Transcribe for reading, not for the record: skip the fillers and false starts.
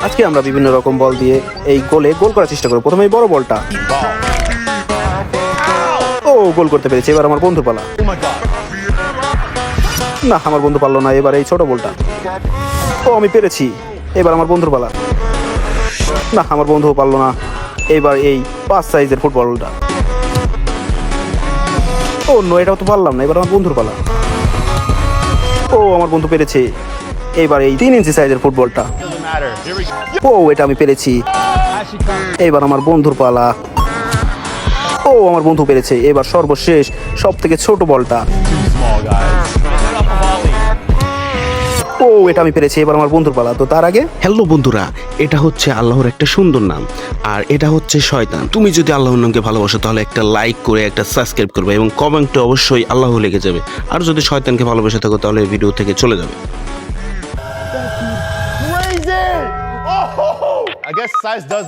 আজকে আমরা বিভিন্ন রকম বল দিয়ে এই গোলে গোল করার চেষ্টা করব। প্রথমে এই বড় বলটা, ও গোল করতে পেরেছে। এবার আমার বন্ধুর পালা। না, আমার বন্ধু পারলো না। এবার এই ছোট বলটা, ও আমি পেরেছি। এবার আমার বন্ধুর পালা। না, আমার বন্ধুও পারলো না। এবার এই 5 সাইজের ফুটবলটা, ও নো, এটাও তো পারলাম না। এবার আমার বন্ধুর পালা। ও আমার বন্ধু পেরেছে। এবার এই 3 ইঞ্চি সাইজের ফুটবলটা, ও এটা আমি পেরেছি। এবার আমার বন্ধুর পালা। ও আমার বন্ধু পেরেছে। এবার সর্বশেষ সব থেকে ছোট বলটা, ও এটা আমি পেরেছি। এবার আমার বন্ধুর পালা। তো তার আগে হ্যালো বন্ধুরা, এটা হচ্ছে আল্লাহর একটা সুন্দর নাম, আর এটা হচ্ছে শয়তান। তুমি যদি আল্লাহর নামকে ভালোবাসো তাহলে একটা লাইক করে একটা সাবস্ক্রাইব করবে এবং কমেন্টে অবশ্যই আল্লাহ লেগে যাবে। আর যদি শয়তানকে ভালোবেসে থাকো তাহলে ভিডিও থেকে চলে যাবে। Crazy! Oh, I guess size does